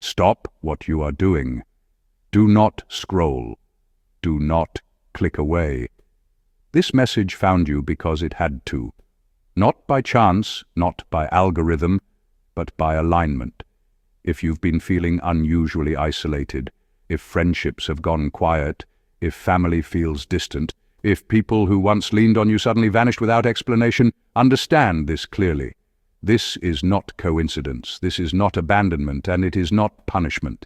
Stop what you are doing. Do not scroll. Do not click away. This message found you because it had to. Not by chance, not by algorithm, but by alignment. If you've been feeling unusually isolated, if friendships have gone quiet, if family feels distant, if people who once leaned on you suddenly vanished without explanation, understand this clearly. This is not coincidence, this is not abandonment, and it is not punishment.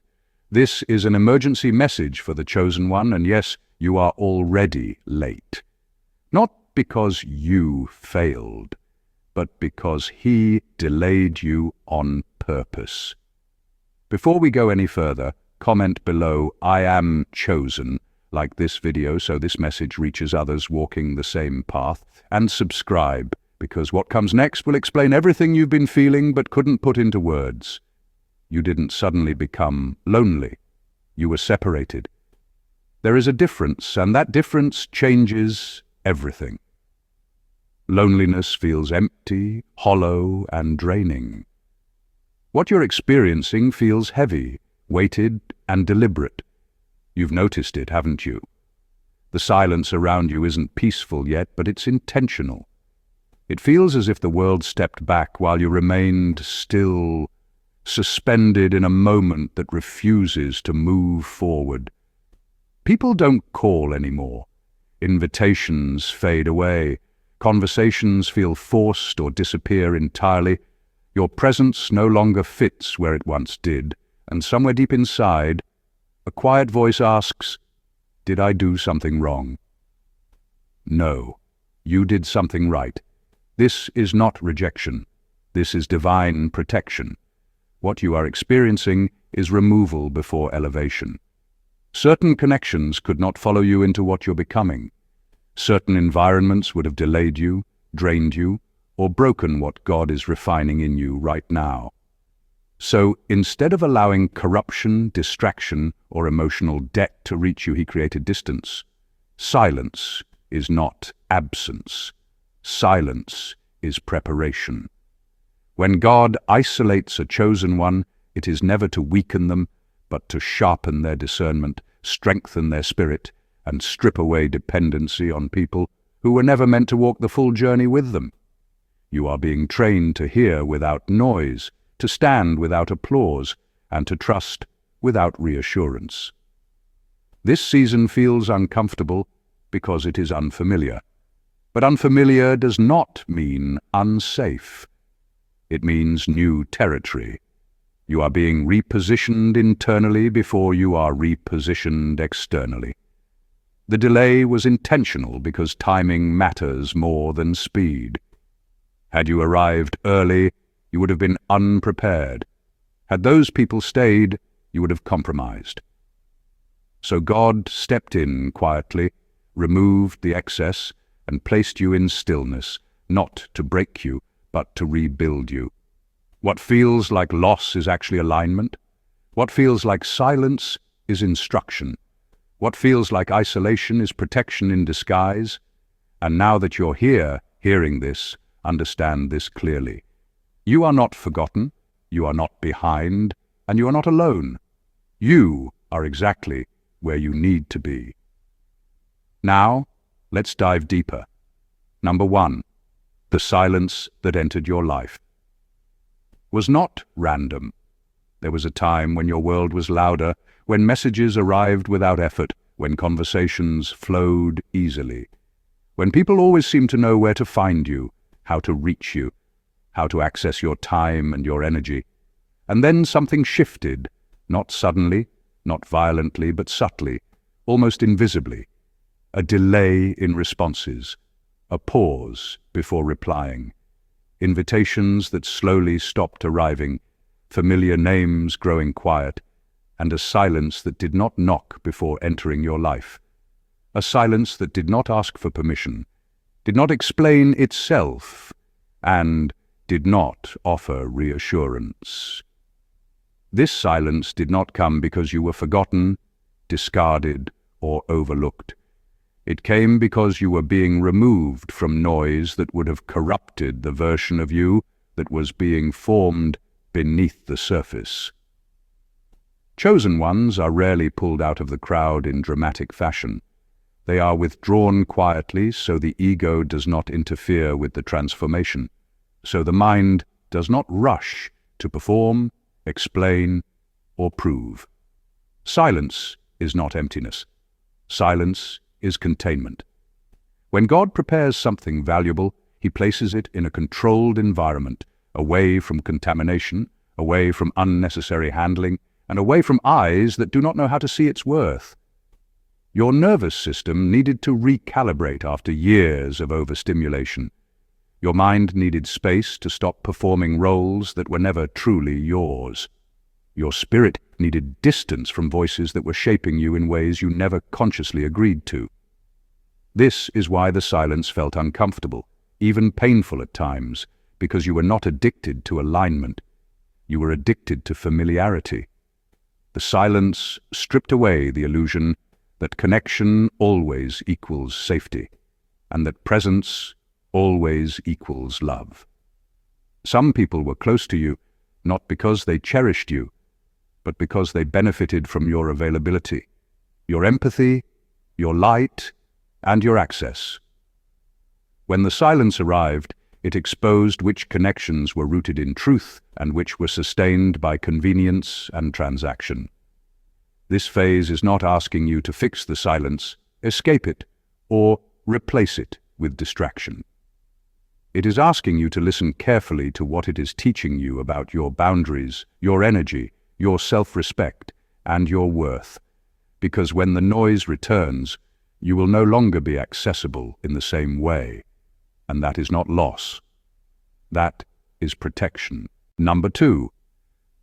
This is an emergency message for the chosen one, and yes, you are already late. Not because you failed, but because he delayed you on purpose. Before we go any further, comment below, "I am chosen," like this video so this message reaches others walking the same path, and subscribe, because what comes next will explain everything you've been feeling but couldn't put into words. You didn't suddenly become lonely. You were separated. There is a difference, and that difference changes everything. Loneliness feels empty, hollow, and draining. What you're experiencing feels heavy, weighted, and deliberate. You've noticed it, haven't you? The silence around you isn't peaceful yet, but it's intentional. It feels as if the world stepped back while you remained still, suspended in a moment that refuses to move forward. People don't call anymore. Invitations fade away. Conversations feel forced or disappear entirely. Your presence no longer fits where it once did, and somewhere deep inside, a quiet voice asks, "Did I do something wrong?" No, you did something right. This is not rejection. This is divine protection. What you are experiencing is removal before elevation. Certain connections could not follow you into what you're becoming. Certain environments would have delayed you, drained you, or broken what God is refining in you right now. So instead of allowing corruption, distraction, or emotional debt to reach you, he created distance. Silence is not absence. Silence is preparation. When God isolates a chosen one, it is never to weaken them, but to sharpen their discernment, strengthen their spirit, and strip away dependency on people who were never meant to walk the full journey with them. You are being trained to hear without noise, to stand without applause, and to trust without reassurance. This season feels uncomfortable because it is unfamiliar. But unfamiliar does not mean unsafe. It means new territory. You are being repositioned internally before you are repositioned externally. The delay was intentional because timing matters more than speed. Had you arrived early, you would have been unprepared. Had those people stayed, you would have compromised. So God stepped in quietly, removed the excess, and placed you in stillness, not to break you, but to rebuild you. What feels like loss is actually alignment. What feels like silence is instruction. What feels like isolation is protection in disguise. And now that you're here, hearing this, understand this clearly. You are not forgotten, you are not behind, and you are not alone. You are exactly where you need to be. Now, let's dive deeper. Number 1, the silence that entered your life was not random. There was a time when your world was louder, when messages arrived without effort, when conversations flowed easily, when people always seemed to know where to find you, how to reach you, how to access your time and your energy. And then something shifted, not suddenly, not violently, but subtly, almost invisibly. A delay in responses, a pause before replying, invitations that slowly stopped arriving, familiar names growing quiet, and a silence that did not knock before entering your life. A silence that did not ask for permission, did not explain itself, and did not offer reassurance. This silence did not come because you were forgotten, discarded, or overlooked. It came because you were being removed from noise that would have corrupted the version of you that was being formed beneath the surface. Chosen ones are rarely pulled out of the crowd in dramatic fashion. They are withdrawn quietly so the ego does not interfere with the transformation, so the mind does not rush to perform, explain, or prove. Silence is not emptiness. Silence is containment. When God prepares something valuable, He places it in a controlled environment, away from contamination, away from unnecessary handling, and away from eyes that do not know how to see its worth. Your nervous system needed to recalibrate after years of overstimulation. Your mind needed space to stop performing roles that were never truly yours. Your spirit needed distance from voices that were shaping you in ways you never consciously agreed to. This is why the silence felt uncomfortable, even painful at times, because you were not addicted to alignment. You were addicted to familiarity. The silence stripped away the illusion that connection always equals safety, and that presence always equals love. Some people were close to you, not because they cherished you, but because they benefited from your availability, your empathy, your light, and your access. When the silence arrived, it exposed which connections were rooted in truth and which were sustained by convenience and transaction. This phase is not asking you to fix the silence, escape it, or replace it with distraction. It is asking you to listen carefully to what it is teaching you about your boundaries, your energy, your self-respect, and your worth, because when the noise returns, you will no longer be accessible in the same way. And that is not loss. That is protection. Number 2,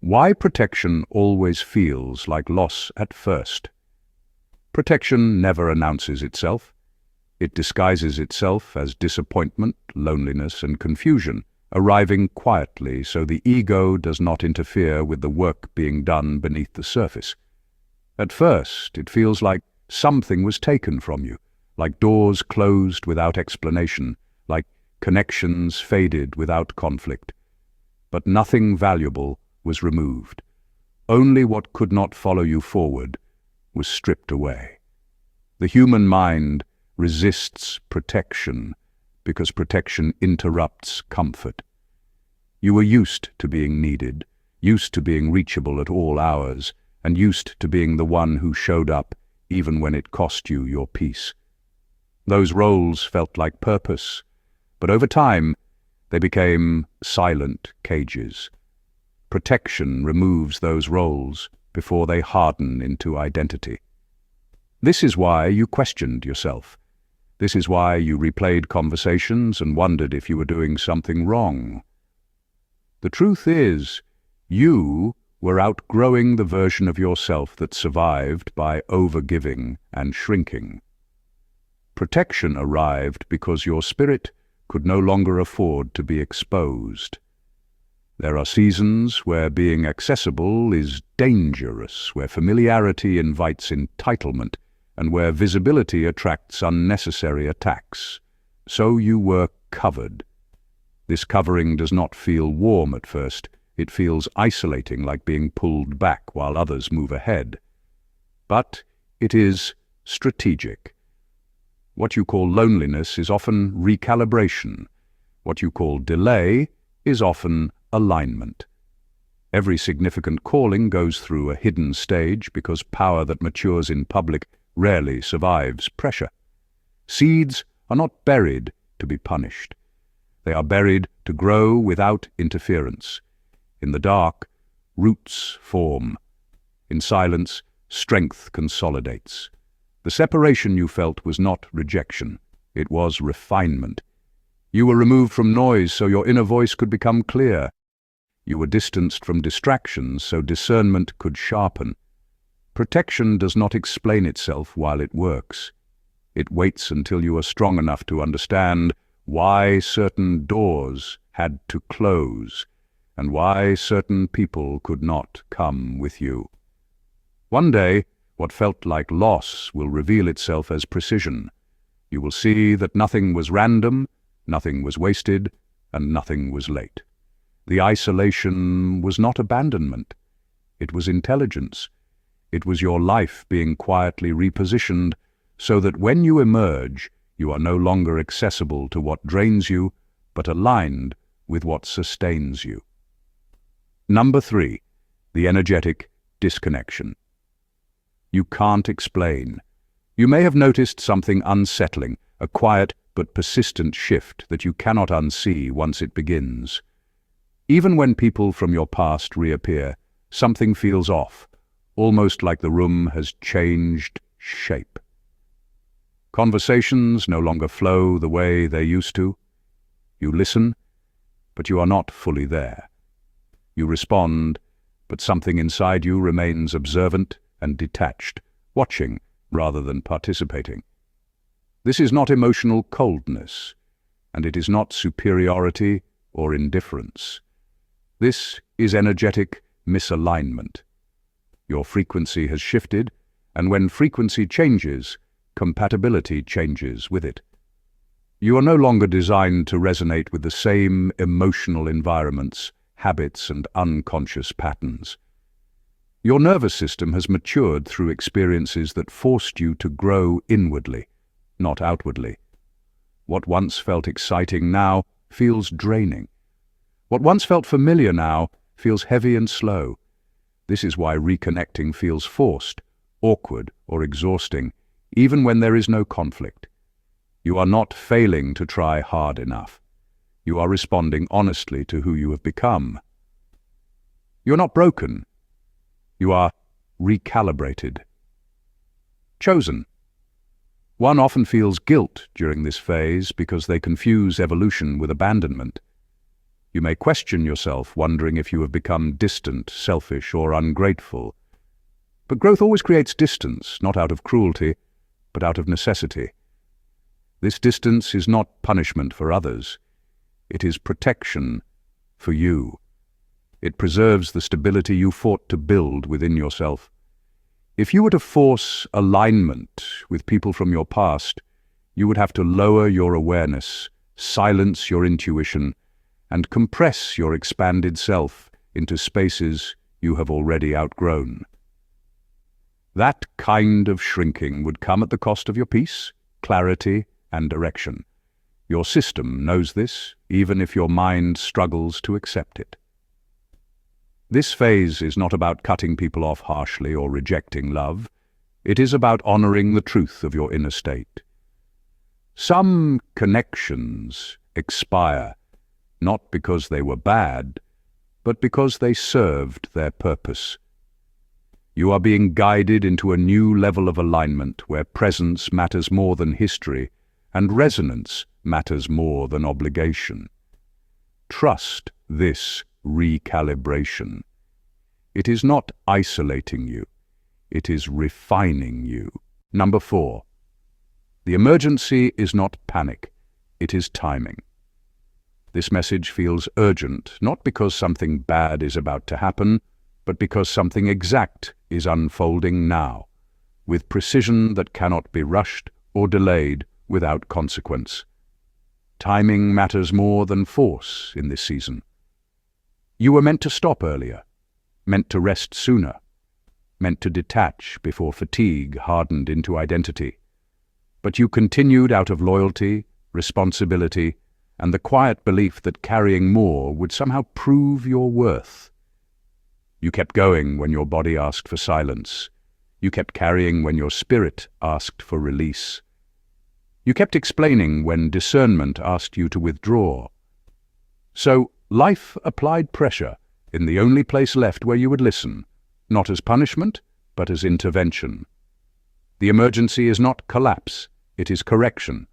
why protection always feels like loss at first. Protection never announces itself. It disguises itself as disappointment, loneliness, and confusion, arriving quietly so the ego does not interfere with the work being done beneath the surface. At first, it feels like something was taken from you, like doors closed without explanation, like connections faded without conflict. But nothing valuable was removed. Only what could not follow you forward was stripped away. The human mind resists protection because protection interrupts comfort. You were used to being needed, used to being reachable at all hours, and used to being the one who showed up even when it cost you your peace. Those roles felt like purpose, but over time they became silent cages. Protection removes those roles before they harden into identity. This is why you questioned yourself. This is why you replayed conversations and wondered if you were doing something wrong. The truth is, you were outgrowing the version of yourself that survived by overgiving and shrinking. Protection arrived because your spirit could no longer afford to be exposed. There are seasons where being accessible is dangerous, where familiarity invites entitlement, and where visibility attracts unnecessary attacks. So you were covered. This covering does not feel warm at first. It feels isolating, like being pulled back while others move ahead. But it is strategic. What you call loneliness is often recalibration. What you call delay is often alignment. Every significant calling goes through a hidden stage because power that matures in public rarely survives pressure. Seeds are not buried to be punished. They are buried to grow without interference. In the dark, roots form. In silence, strength consolidates. The separation you felt was not rejection. It was refinement. You were removed from noise so your inner voice could become clear. You were distanced from distractions so discernment could sharpen. Protection does not explain itself while it works. It waits until you are strong enough to understand why certain doors had to close and why certain people could not come with you. One day, what felt like loss will reveal itself as precision. You will see that nothing was random, nothing was wasted, and nothing was late. The isolation was not abandonment. It was intelligence. It was your life being quietly repositioned so that when you emerge, you are no longer accessible to what drains you, but aligned with what sustains you. Number 3, the energetic disconnection. You can't explain. You may have noticed something unsettling, a quiet but persistent shift that you cannot unsee once it begins. Even when people from your past reappear, something feels off, almost like the room has changed shape. Conversations no longer flow the way they used to. You listen, but you are not fully there. You respond, but something inside you remains observant and detached, watching rather than participating. This is not emotional coldness, and it is not superiority or indifference. This is energetic misalignment. Your frequency has shifted, and when frequency changes, compatibility changes with it. You are no longer designed to resonate with the same emotional environments, habits, and unconscious patterns. Your nervous system has matured through experiences that forced you to grow inwardly, not outwardly. What once felt exciting now feels draining. What once felt familiar now feels heavy and slow. This is why reconnecting feels forced, awkward, or exhausting, even when there is no conflict. You are not failing to try hard enough. You are responding honestly to who you have become. You're not broken. You are recalibrated. Chosen. One often feels guilt during this phase because they confuse evolution with abandonment. You may question yourself, wondering if you have become distant, selfish, or ungrateful. But growth always creates distance, not out of cruelty, but out of necessity. This distance is not punishment for others. It is protection for you. It preserves the stability you fought to build within yourself. If you were to force alignment with people from your past, you would have to lower your awareness, silence your intuition, and compress your expanded self into spaces you have already outgrown. That kind of shrinking would come at the cost of your peace, clarity, and direction. Your system knows this, even if your mind struggles to accept it. This phase is not about cutting people off harshly or rejecting love. It is about honoring the truth of your inner state. Some connections expire, not because they were bad, but because they served their purpose. You are being guided into a new level of alignment where presence matters more than history and resonance matters more than obligation. Trust this recalibration. It is not isolating you. It is refining you. Number 4. The emergency is not panic. It is timing. This message feels urgent, not because something bad is about to happen, but because something exact is unfolding now, with precision that cannot be rushed or delayed without consequence. Timing matters more than force in this season. You were meant to stop earlier, meant to rest sooner, meant to detach before fatigue hardened into identity. But you continued out of loyalty, responsibility, and the quiet belief that carrying more would somehow prove your worth. You kept going when your body asked for silence. You kept carrying when your spirit asked for release. You kept explaining when discernment asked you to withdraw. So life applied pressure in the only place left where you would listen, not as punishment, but as intervention. The emergency is not collapse, it is correction.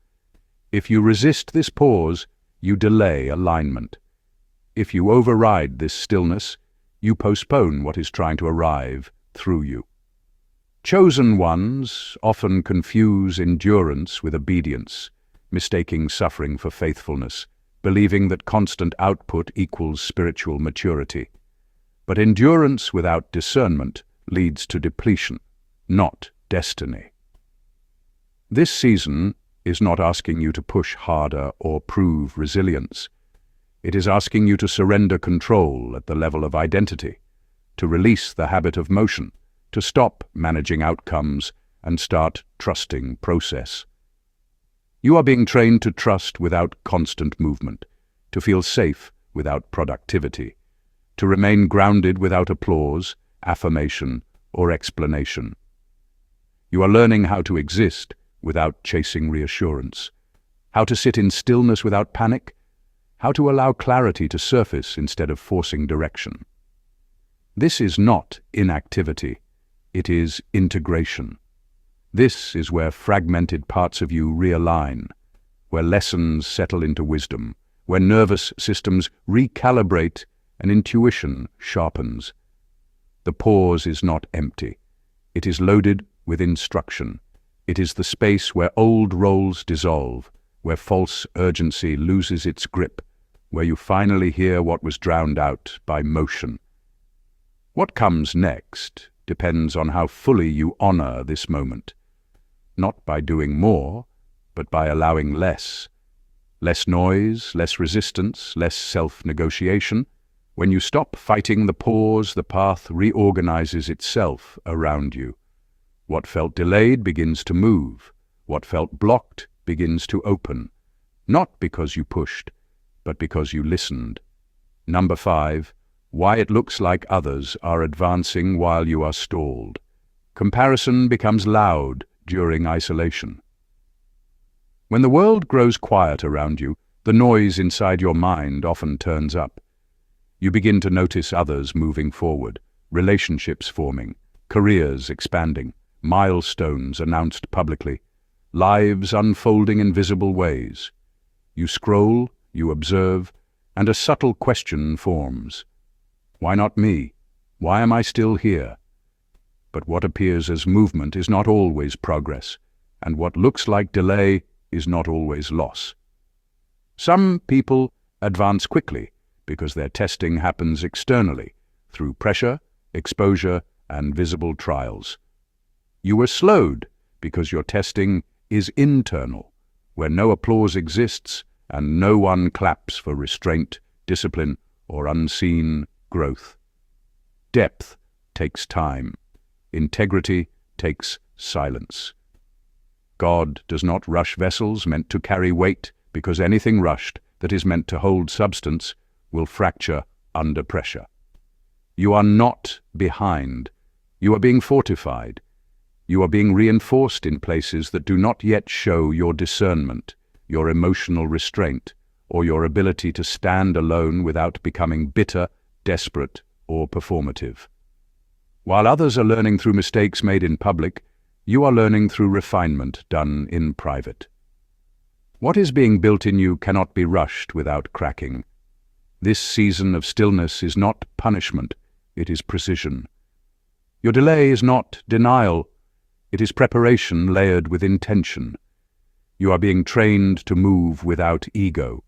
If you resist this pause, you delay alignment. If you override this stillness, you postpone what is trying to arrive through you. Chosen ones often confuse endurance with obedience, mistaking suffering for faithfulness, believing that constant output equals spiritual maturity. But endurance without discernment leads to depletion, not destiny. This season is not asking you to push harder or prove resilience. It is asking you to surrender control at the level of identity, to release the habit of motion, to stop managing outcomes and start trusting process. You are being trained to trust without constant movement, to feel safe without productivity, to remain grounded without applause, affirmation, or explanation. You are learning how to exist without chasing reassurance, how to sit in stillness without panic, how to allow clarity to surface instead of forcing direction. This is not inactivity, it is integration. This is where fragmented parts of you realign, where lessons settle into wisdom, where nervous systems recalibrate and intuition sharpens. The pause is not empty. It is loaded with instruction. It is the space where old roles dissolve, where false urgency loses its grip, where you finally hear what was drowned out by motion. What comes next depends on how fully you honor this moment, not by doing more, but by allowing less. Less noise, less resistance, less self-negotiation. When you stop fighting the pause, the path reorganizes itself around you. What felt delayed begins to move. What felt blocked begins to open. Not because you pushed, but because you listened. Number 5, why it looks like others are advancing while you are stalled. Comparison becomes loud during isolation. When the world grows quiet around you, the noise inside your mind often turns up. You begin to notice others moving forward, relationships forming, careers expanding, milestones announced publicly, lives unfolding in visible ways. You scroll, you observe, and a subtle question forms. Why not me? Why am I still here? But what appears as movement is not always progress, and what looks like delay is not always loss. Some people advance quickly because their testing happens externally, through pressure, exposure, and visible trials. You are slowed because your testing is internal, where no applause exists and no one claps for restraint, discipline, or unseen growth. Depth takes time. Integrity takes silence. God does not rush vessels meant to carry weight, because anything rushed that is meant to hold substance will fracture under pressure. You are not behind. You are being fortified. You are being reinforced in places that do not yet show your discernment, your emotional restraint, or your ability to stand alone without becoming bitter, desperate, or performative. While others are learning through mistakes made in public, you are learning through refinement done in private. What is being built in you cannot be rushed without cracking. This season of stillness is not punishment, it is precision. Your delay is not denial, it is preparation layered with intention. You are being trained to move without ego,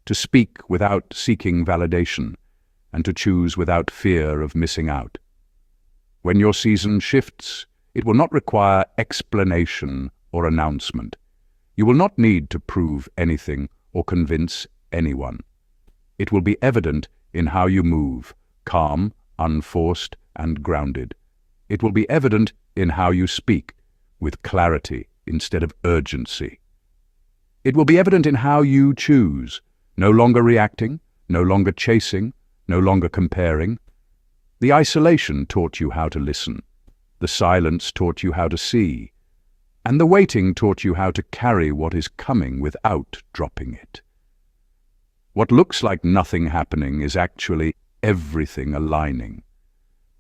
to speak without seeking validation, and to choose without fear of missing out. When your season shifts, it will not require explanation or announcement. You will not need to prove anything or convince anyone. It will be evident in how you move, calm, unforced, and grounded. It will be evident in how you speak, with clarity instead of urgency. It will be evident in how you choose, no longer reacting, no longer chasing, no longer comparing. The isolation taught you how to listen. The silence taught you how to see. And the waiting taught you how to carry what is coming without dropping it. What looks like nothing happening is actually everything aligning.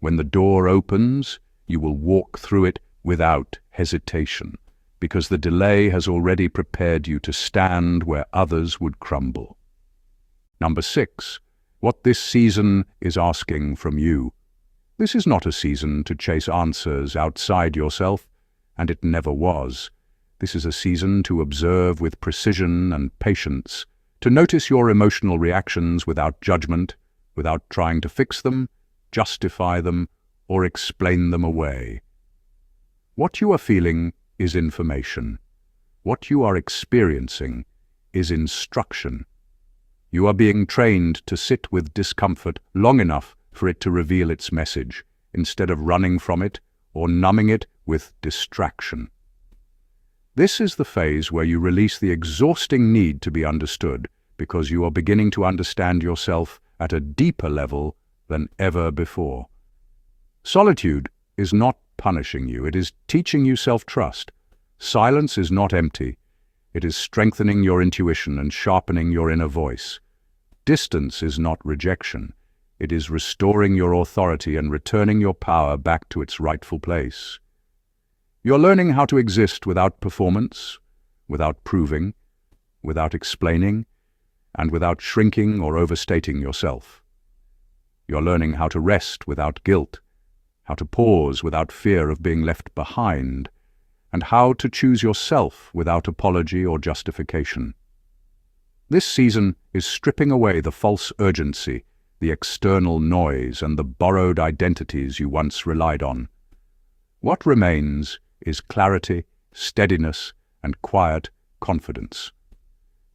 When the door opens, you will walk through it without hesitation, because the delay has already prepared you to stand where others would crumble. Number 6, what this season is asking from you. This is not a season to chase answers outside yourself, and it never was. This is a season to observe with precision and patience, to notice your emotional reactions without judgment, without trying to fix them, justify them, or explain them away. What you are feeling is information. What you are experiencing is instruction. You are being trained to sit with discomfort long enough for it to reveal its message, instead of running from it or numbing it with distraction. This is the phase where you release the exhausting need to be understood, because you are beginning to understand yourself at a deeper level than ever before. Solitude is not punishing you, it is teaching you self-trust. Silence is not empty, it is strengthening your intuition and sharpening your inner voice. Distance is not rejection, it is restoring your authority and returning your power back to its rightful place. You're learning how to exist without performance, without proving, without explaining, and without shrinking or overstating yourself. You're learning how to rest without guilt, how to pause without fear of being left behind, and how to choose yourself without apology or justification. This season is stripping away the false urgency, the external noise, and the borrowed identities you once relied on. What remains is clarity, steadiness, and quiet confidence.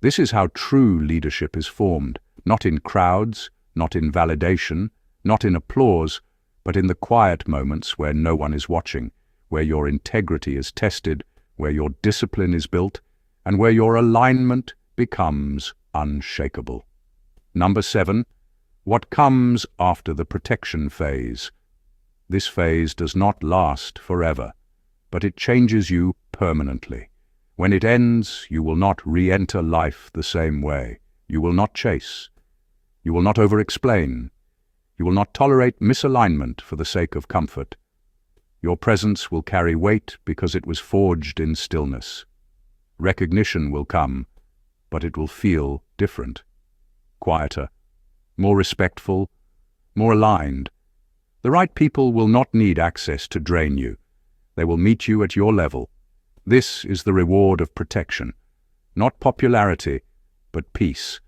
This is how true leadership is formed, not in crowds, not in validation, not in applause, but in the quiet moments where no one is watching, where your integrity is tested, where your discipline is built, and where your alignment becomes unshakable. Number 7. What comes after the protection phase? This phase does not last forever, but it changes you permanently. When it ends, you will not re-enter life the same way. You will not chase. You will not over-explain. You will not tolerate misalignment for the sake of comfort. Your presence will carry weight because it was forged in stillness. Recognition will come, but it will feel different, quieter, more respectful, more aligned. The right people will not need access to drain you. They will meet you at your level. This is the reward of protection. Not popularity, but peace.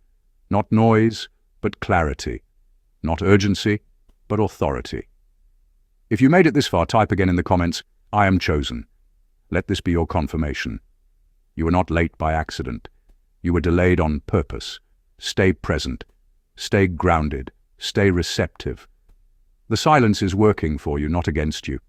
Not noise, but clarity. Not urgency, but authority. If you made it this far, type again in the comments, "I am chosen." Let this be your confirmation. You were not late by accident. You were delayed on purpose. Stay present. Stay grounded. Stay receptive. The silence is working for you, not against you.